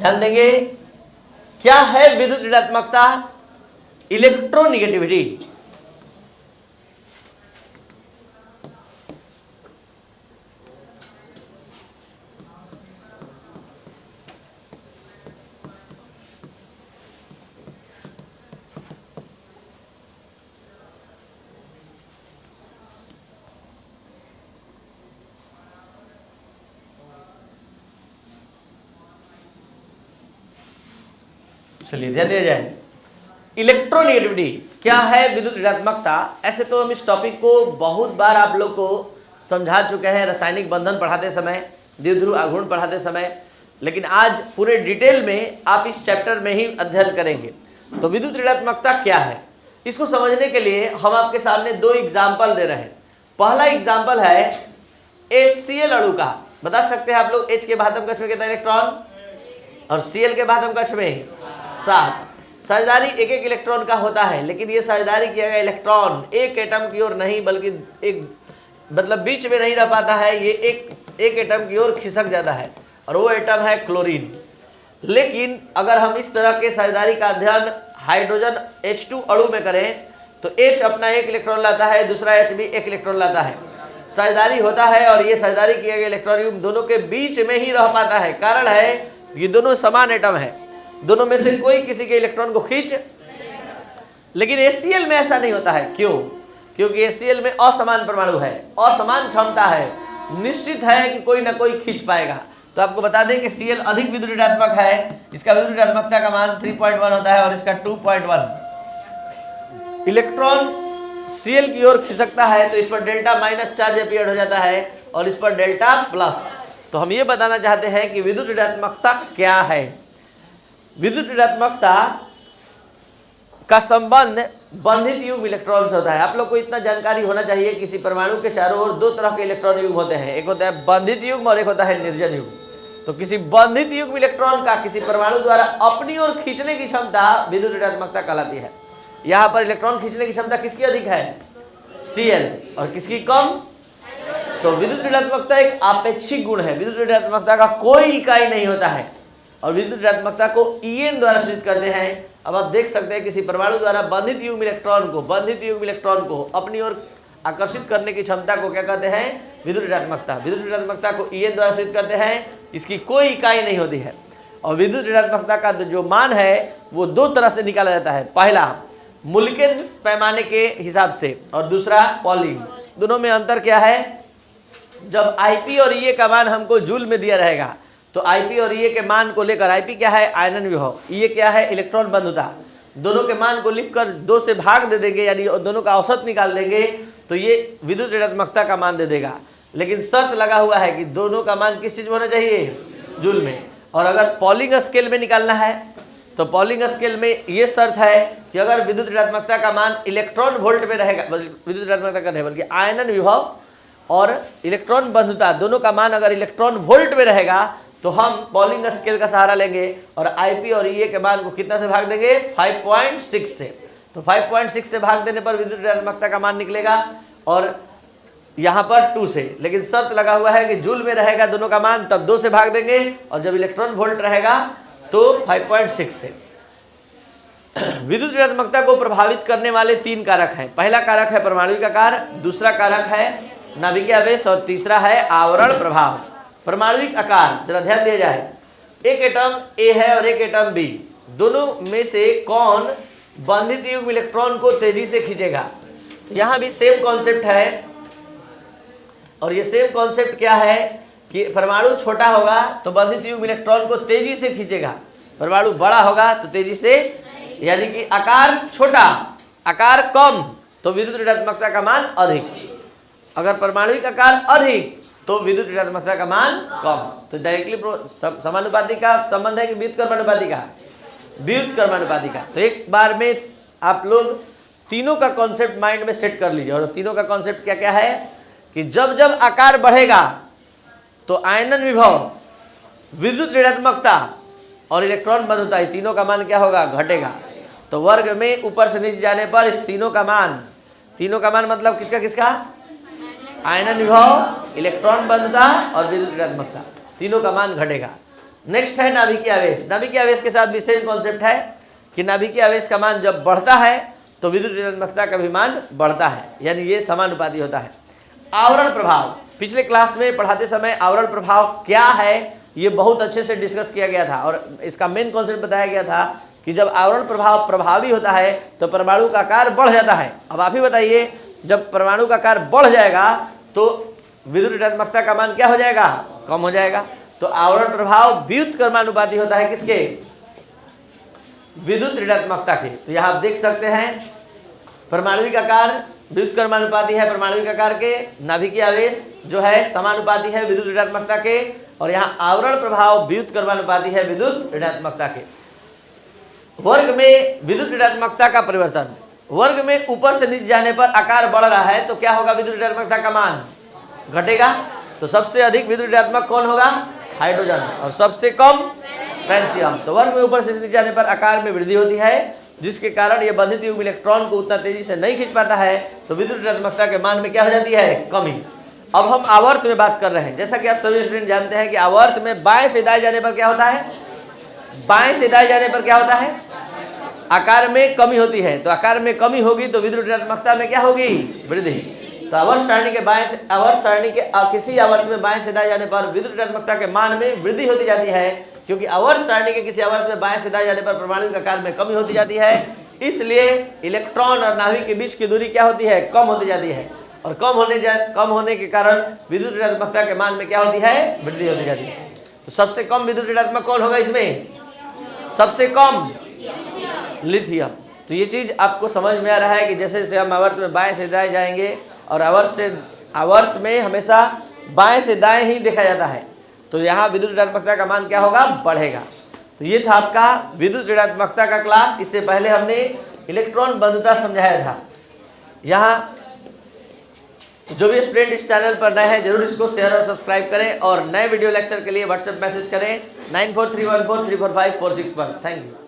ध्यान देंगे, क्या है विद्युत ऋणात्मकता? इलेक्ट्रोनिगेटिविटी। चलिए ध्यान दिया जाए, इलेक्ट्रोनेगेटिविटी क्या है विद्युत ऋणात्मकता। ऐसे तो हम इस टॉपिक को बहुत बार आप लोग को समझा चुके हैं रासायनिक बंधन पढ़ाते समय, द्विध्रुव आघूर्ण पढ़ाते समय, लेकिन आज पूरे डिटेल में आप इस चैप्टर में ही अध्ययन करेंगे। तो विद्युत ऋणात्मकता क्या है, इसको समझने के लिए हम आपके सामने दो एग्जाम्पल दे रहे हैं। पहला एग्जाम्पल है HCl अणु का। बता सकते हैं आप लोग H के बाह्यतम कक्ष में कितना इलेक्ट्रॉन और Cl के बाह्यतम कक्ष में 7। साझेदारी एक एक इलेक्ट्रॉन का होता है, लेकिन ये साझेदारी किया गया इलेक्ट्रॉन एक एटम की ओर नहीं बल्कि एक मतलब बीच में नहीं रह पाता है, ये एक एटम की ओर खिसक जाता है और वो एटम है क्लोरीन। लेकिन अगर हम इस तरह के साझेदारी का अध्ययन हाइड्रोजन H2 अणु में करें तो H अपना एक इलेक्ट्रॉन लाता है, दूसरा H भी एक इलेक्ट्रॉन लाता है, साझेदारी होता है और ये साझेदारी किया गया इलेक्ट्रॉन युग्म दोनों के बीच में ही रह पाता है। कारण है ये दोनों समान एटम है, दोनों में से कोई किसी के इलेक्ट्रॉन को खींच, लेकिन HCl में ऐसा नहीं होता है। क्यों? क्योंकि HCl में असमान परमाणु है, असमान क्षमता है, निश्चित है कि कोई ना कोई खींच पाएगा। तो आपको बता दें कि Cl अधिक विद्युत ऋणात्मक है, इसका विद्युत ऋणात्मकता का मान 3.1 होता है और इसका 2.1। इलेक्ट्रॉन Cl की ओर खिसकता है तो इस पर डेल्टा माइनस चार्ज अपीयर हो जाता है और इस पर डेल्टा प्लस। तो हम ये बताना चाहते हैं कि विद्युत ऋणात्मकता क्या है। विद्युत ऋणात्मकता का संबंध बंधित युग्म इलेक्ट्रॉन से होता है। आप लोग को इतना जानकारी होना चाहिए, किसी परमाणु के चारों ओर दो तरह के इलेक्ट्रॉन युग्म होते हैं, एक होता है बंधित युग्म और एक होता है निर्जन युग्म। तो किसी बंधित युग्म इलेक्ट्रॉन का किसी परमाणु द्वारा अपनी ओर खींचने की क्षमता विद्युत ऋणात्मकता कहलाती है। यहाँ पर इलेक्ट्रॉन खींचने की क्षमता किसकी अधिक है? Cl। और किसकी कम? तो विद्युत ऋणात्मकता एक आपेक्षिक गुण है, विद्युत ऋणात्मकता का कोई इकाई नहीं होता है और विद्युत ऋणात्मकता को En द्वारा सूचित करते हैं। अब आप देख सकते हैं किसी परमाणु द्वारा बंधित युग्म इलेक्ट्रॉन को अपनी ओर आकर्षित करने की क्षमता को क्या कहते हैं? विद्युत ऋणात्मकता। विद्युत ऋणात्मकता को En द्वारा सूचित करते हैं, इसकी कोई इकाई नहीं होती है। और विद्युत ऋणात्मकता का जो मान है वो दो तरह से निकाला जाता है, पहला मुल्केन पैमाने के हिसाब से और दूसरा पॉलिंग। दोनों में अंतर क्या है? जब Ip और Ea का मान हमको जूल में दिया रहेगा तो Ip और Ea के मान को लेकर, Ip क्या है? आयनन विभव, Ea क्या है? इलेक्ट्रॉन बंधुता। दोनों के मान को लिखकर 2 से भाग दे देंगे, यानी दोनों का औसत निकाल देंगे तो ये विद्युत ऋणात्मकता का मान दे देगा। लेकिन शर्त लगा हुआ है कि दोनों का मान किस चीज में होना चाहिए? जूल में। और अगर पॉलिंग स्केल में निकालना है तो पॉलिंग स्केल में ये शर्त है कि अगर विद्युत ऋणात्मकता का मान इलेक्ट्रॉन वोल्ट में रहेगा, विद्युत ऋणात्मकता का नहीं बल्कि आयनन विभव और इलेक्ट्रॉन बंधुता दोनों का मान अगर इलेक्ट्रॉन वोल्ट में रहेगा तो हम पॉलिंग स्केल का सहारा लेंगे और Ip और Ea के मान को कितना से भाग देंगे? 5.6 से। तो 5.6 से भाग देने पर विद्युत ऋणात्मकता का मान निकलेगा और यहाँ पर 2 से। लेकिन शर्त लगा हुआ है कि जूल में रहेगा दोनों का मान, तब 2 से भाग देंगे और जब इलेक्ट्रॉन वोल्ट रहेगा तो 5.6 से। विद्युत ऋणात्मकता को प्रभावित करने वाले 3 कारक हैं। पहला कारक है परमाणु आकार, दूसरा कारक है नाभिकीय आवेश और तीसरा है आवरण प्रभाव। परमाणुविक आकार जरा ध्यान दिया जाए, एक एटम A है और एक एटम B, दोनों में से कौन बंधित युग्म इलेक्ट्रॉन को तेजी से खींचेगा? यहाँ भी सेम कॉन्सेप्ट है और ये सेम कॉन्सेप्ट क्या है कि परमाणु छोटा होगा तो बंधित युग्म इलेक्ट्रॉन को तेजी से खींचेगा, परमाणु बड़ा होगा तो तेजी से, यानी कि आकार छोटा आकार कम तो विद्युत ऋणात्मकता का मान अधिक। अगर परमाणुविक आकार अधिक तो विद्युत ऋणात्मकता का मान कम। तो डायरेक्टली समानुपाती का संबंध है कि व्युत्क्रमानुपाती का? व्युत्क्रमानुपाती का। तो एक बार में आप लोग तीनों का कॉन्सेप्ट माइंड में सेट कर लीजिए। और तीनों का कॉन्सेप्ट क्या क्या है कि जब जब आकार बढ़ेगा तो आयनन विभव, विद्युत ऋणात्मकता और इलेक्ट्रॉन बंधुता, तीनों का मान क्या होगा? घटेगा। तो वर्ग में ऊपर से नीचे जाने पर इस तीनों का मान मतलब किसका किसका? आयनन विभव, इलेक्ट्रॉन बंधुता और विद्युत ऋणात्मकता, तीनों का मान घटेगा। नेक्स्ट है नाभिकीय आवेश। नाभिकीय आवेश के साथ भी सेम कॉन्सेप्ट है कि नाभिकीय आवेश का मान जब बढ़ता है तो विद्युत ऋणात्मकता का भी मान बढ़ता है, यानी ये समानुपाती होता है। आवरण प्रभाव, पिछले क्लास में पढ़ाते समय आवरण प्रभाव क्या है ये बहुत अच्छे से डिस्कस किया गया था और इसका मेन कॉन्सेप्ट बताया गया था कि जब आवरण प्रभाव प्रभावी होता है तो परमाणु का आकार बढ़ जाता है। अब आप ही बताइए, जब परमाणु का आकार बढ़ जाएगा तो विद्युत ऋणात्मकता का मान क्या हो जाएगा? कम हो जाएगा। तो आवरण प्रभाव व्युत्क्रमानुपाती होता है किसके? विद्युत ऋणात्मकता के। तो यहाँ आप देख सकते हैं परमाणुविक आकार व्युत्क्रमानुपाती है परमाणुविक आकार के, नाभिकीय आवेश जो है समानुपाती है विद्युत ऋणात्मकता के, और यहाँ आवरण प्रभाव व्युत्क्रमानुपाती है विद्युत ऋणात्मकता के। वर्ग में विद्युत ऋणात्मकता का परिवर्तन, वर्ग में ऊपर से नीचे जाने पर आकार बढ़ रहा है तो क्या होगा? विद्युत ऋणात्मकता का मान घटेगा। तो सबसे अधिक विद्युत ऋणात्मक कौन होगा? हाइड्रोजन, और सबसे कम फ्रांसियम। तो वर्ग में ऊपर से नीचे जाने पर आकार में वृद्धि होती है, जिसके कारण यह बंधित युग्म इलेक्ट्रॉन को उतना तेजी से नहीं खींच पाता है, तो विद्युत ऋणात्मकता के मान में क्या हो जाती है? कमी। अब हम आवर्त में बात कर रहे हैं। जैसा कि आप सभी स्टूडेंट जानते हैं कि आवर्त में बाएं से दाएं जाने पर क्या होता है? बाएं से दाएं जाने पर क्या होता है? आकार में कमी होती है। तो आकार में कमी होगी तो विद्युत ऋणात्मकता में क्या होगी? वृद्धि। तो आवर्त सारणी के बाएं से आवर्त सारणी के किसी आवर्त में बाएं से दाएं जाने पर विद्युत ऋणात्मकता के मान में वृद्धि होती जाती है, क्योंकि आवर्त सारणी के किसी आवर्त में बाएं से दाएं जाने पर परमाणु के आकार में कमी होती जाती है। इसलिए इलेक्ट्रॉन और नाभिक के बीच की दूरी क्या होती है? कम होती जाती है, और कम होने के कारण विद्युत ऋणात्मकता के मान में क्या होती है? वृद्धि होती जाती है। तो सबसे कम विद्युत ऋणात्मक कौन होगा इसमें? सबसे कम लिथियम। तो ये चीज आपको समझ में आ रहा है कि जैसे जैसे हम आवर्त में बाएं से दाएं जाएंगे, और आवर्त में हमेशा बाएं से दाएं ही देखा जाता है, तो यहाँ विद्युत ऋणात्मकता का मान क्या होगा? बढ़ेगा। तो ये था आपका विद्युत ऋणात्मकता का क्लास। इससे पहले हमने इलेक्ट्रॉन बंधुता समझाया था। यहाँ जो भी स्टूडेंट इस चैनल पर नए हैं जरूर इसको शेयर और सब्सक्राइब करें, और नए वीडियो लेक्चर के लिए व्हाट्सएप मैसेज करें 9431434546 पर। Thank you.